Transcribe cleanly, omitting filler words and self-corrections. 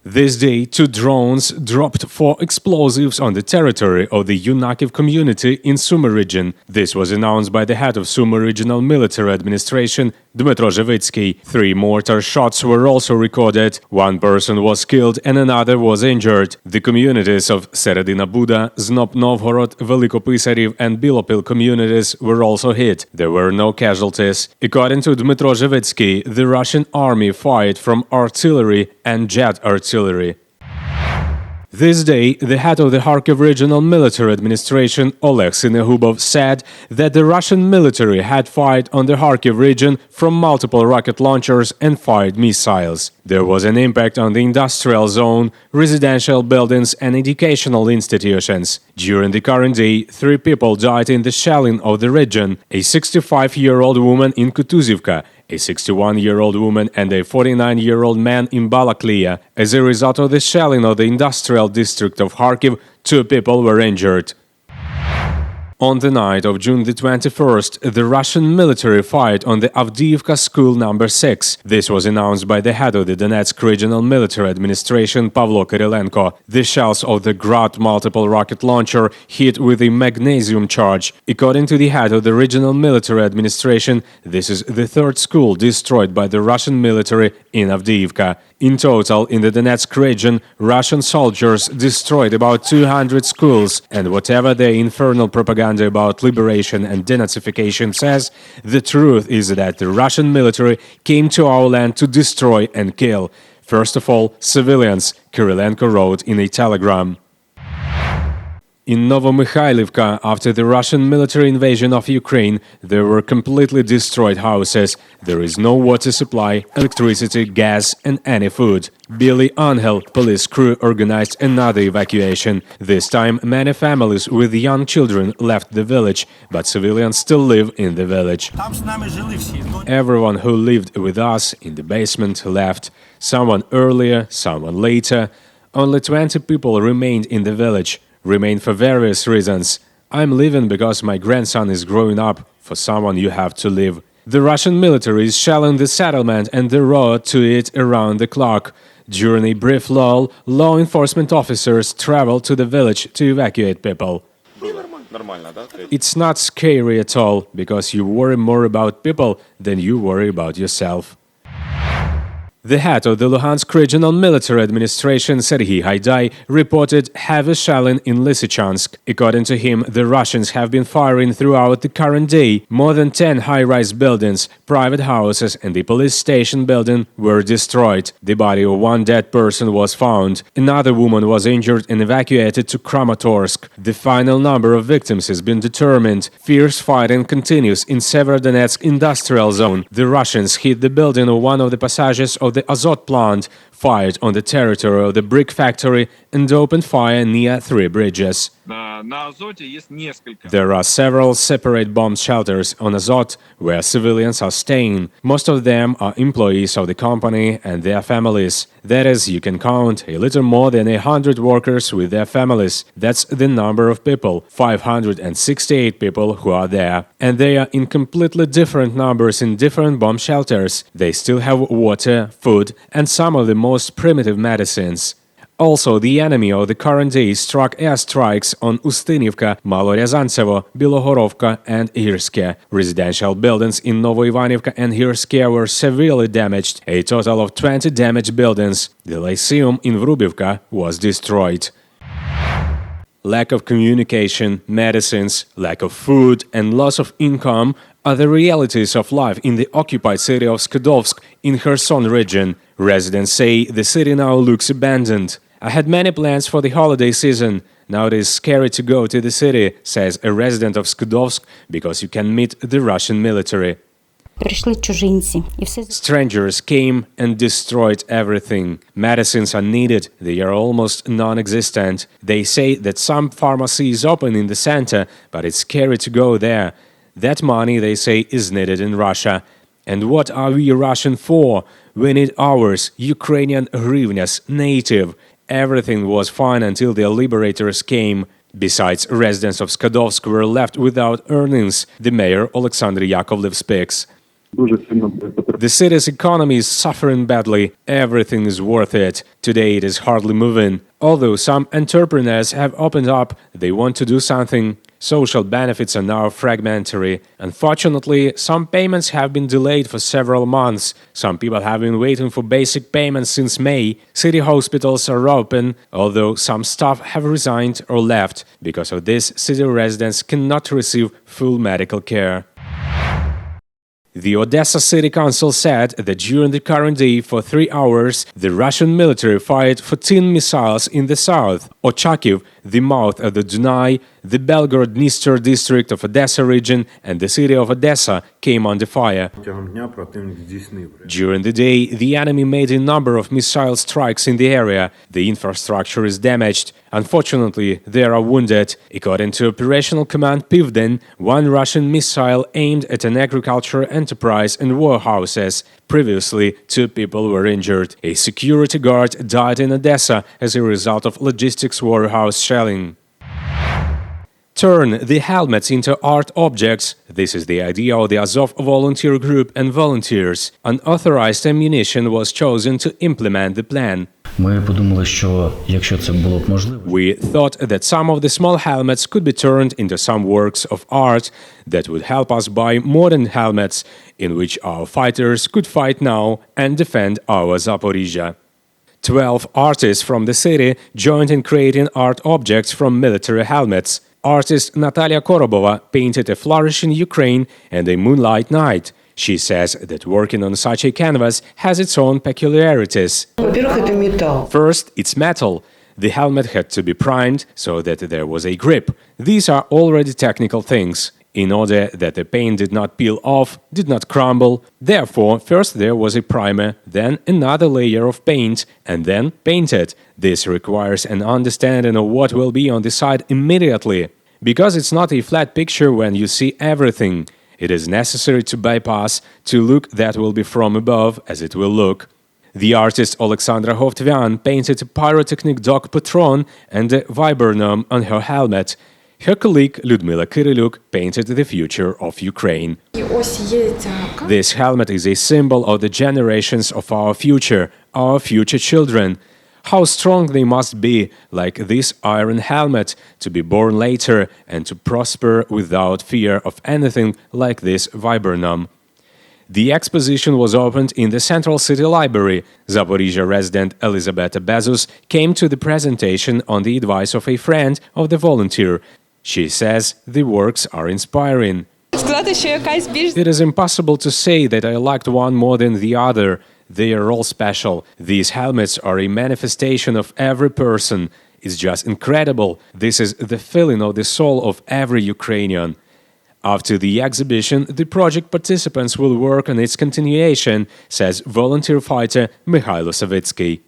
This day, 2 drones dropped 4 explosives on the territory of the Yunnakiv community in Sumy region. This was announced by the head of Sumy Regional Military Administration, Dmytro Zhevitsky. 3 mortar shots were also recorded. 1 person was killed and another was injured. The communities of Seredina Buda, Znop Novgorod, Veliko-Pisarev and Bilopil communities were also hit. There were no casualties. According to Dmytro Zhevitsky, the Russian army fired from artillery and jet artillery. This day, the head of the Kharkiv Regional Military Administration, Oleg Sinehubov, said that the Russian military had fired on the Kharkiv region from multiple rocket launchers and fired missiles. There was an impact on the industrial zone, residential buildings and educational institutions. During the current day, 3 people died in the shelling of the region: a 65-year-old woman in Kutuzivka, a 61-year-old woman and a 49-year-old man in Balaklia. As a result of the shelling of the industrial district of Kharkiv, 2 people were injured. On the night of June the 21st, the Russian military fired on the Avdiivka school number 6. This was announced by the head of the Donetsk Regional Military Administration, Pavlo Kyrylenko. The shells of the Grad multiple rocket launcher hit with a magnesium charge. According to the head of the Regional Military Administration, this is the 3rd school destroyed by the Russian military in Avdiivka. In total, in the Donetsk region, Russian soldiers destroyed about 200 schools, and whatever their infernal propaganda about liberation and denazification says, the truth is that the Russian military came to our land to destroy and kill. First of all, civilians, Kyrylenko wrote in a telegram. In Novomykhailivka, after the Russian military invasion of Ukraine, there were completely destroyed houses. There is no water supply, electricity, gas and any food. Billy Angel police crew organized another evacuation. This time, many families with young children left the village, but civilians still live in the village. Everyone who lived with us in the basement left. Someone earlier, someone later. Only 20 people remained in the village. Remain for various reasons. I'm leaving because my grandson is growing up. For someone you have to live. The Russian military is shelling the settlement and the road to it around the clock. During a brief lull, law enforcement officers travel to the village to evacuate people. It's not scary at all, because you worry more about people than you worry about yourself. The head of the Luhansk Regional Military Administration, Serhiy Haidai, reported heavy shelling in Lysychansk. According to him, the Russians have been firing throughout the current day. More than 10 high-rise buildings, private houses and the police station building were destroyed. The body of 1 dead person was found. Another woman was injured and evacuated to Kramatorsk. The final number of victims has been determined. Fierce fighting continues in Severodonetsk industrial zone. The Russians hit the building of one of the passages of the Azot plant, fired on the territory of the brick factory and opened fire near 3 bridges. There are several separate bomb shelters on Azot where civilians are staying. Most of them are employees of the company and their families. That is, you can count a little more than 100 workers with their families. That's the number of people, 568 people who are there. And they are in completely different numbers in different bomb shelters. They still have water, food and some of the most primitive medicines. Also, the enemy of the current day struck airstrikes on Ustynivka, Maloryazantsevo, Bilogorovka and Irske. Residential buildings in Novoivanivka and Irske were severely damaged, a total of 20 damaged buildings. The Lyceum in Vrubivka was destroyed. Lack of communication, medicines, lack of food and loss of income are the realities of life in the occupied city of Skadovsk in Kherson region. Residents say the city now looks abandoned. I had many plans for the holiday season. Now it is scary to go to the city, says a resident of Skadovsk, because you can meet the Russian military. Strangers came and destroyed everything. Medicines are needed, they are almost non-existent. They say that some pharmacy is open in the center, but it's scary to go there. That money, they say, is needed in Russia. And what are we Russian for? We need ours, Ukrainian hryvnias, native. Everything was fine until the liberators came. Besides, residents of Skadovsk were left without earnings, the mayor Alexander Yakovlev speaks. The city's economy is suffering badly. Everything is worth it. Today it is hardly moving. Although some entrepreneurs have opened up, they want to do something. Social benefits are now fragmentary. Unfortunately, some payments have been delayed for several months. Some people have been waiting for basic payments since May. City hospitals are open, although some staff have resigned or left. Because of this, city residents cannot receive full medical care. The Odessa City Council said that during the current day, for 3 hours, the Russian military fired 14 missiles in the south. Kharkiv, the mouth of the Duly, the Belgorod-Dniester district of Odessa region, and the city of Odessa came under fire. During the day, the enemy made a number of missile strikes in the area. The infrastructure is damaged. Unfortunately, there are wounded. According to Operational Command Pivden, one Russian missile aimed at an agriculture enterprise and warehouses. Previously, 2 people were injured. A security guard died in Odessa as a result of logistics warehouse shelling. Turn the helmets into art objects. This is the idea of the Azov volunteer group and volunteers. Unauthorized ammunition was chosen to implement the plan. We thought that some of the small helmets could be turned into some works of art that would help us buy modern helmets in which our fighters could fight now and defend our Zaporizhia. 12 artists from the city joined in creating art objects from military helmets. Artist Natalia Korobova painted a flourishing Ukraine and a moonlight night. She says that working on such a canvas has its own peculiarities. First, it's metal. The helmet had to be primed so that there was a grip. These are already technical things. In order that the paint did not peel off, did not crumble. Therefore, first there was a primer, then another layer of paint, and then painted. This requires an understanding of what will be on the side immediately. Because it's not a flat picture when you see everything. It is necessary to bypass, to look that will be from above, as it will look. The artist Alexandra Hovtvian painted a pyrotechnic dog patron and a viburnum on her helmet. Her colleague Lyudmila Kiryluk painted the future of Ukraine. This helmet is a symbol of the generations of our future children. How strong they must be, like this iron helmet, to be born later and to prosper without fear of anything like this viburnum. The exposition was opened in the Central City Library. Zaporizhia resident Elizabeta Bezus came to the presentation on the advice of a friend of the volunteer. She says the works are inspiring. It is impossible to say that I liked one more than the other. They are all special. These helmets are a manifestation of every person. It's just incredible. This is the feeling of the soul of every Ukrainian. After the exhibition, the project participants will work on its continuation, says volunteer fighter Mikhailo Savitsky.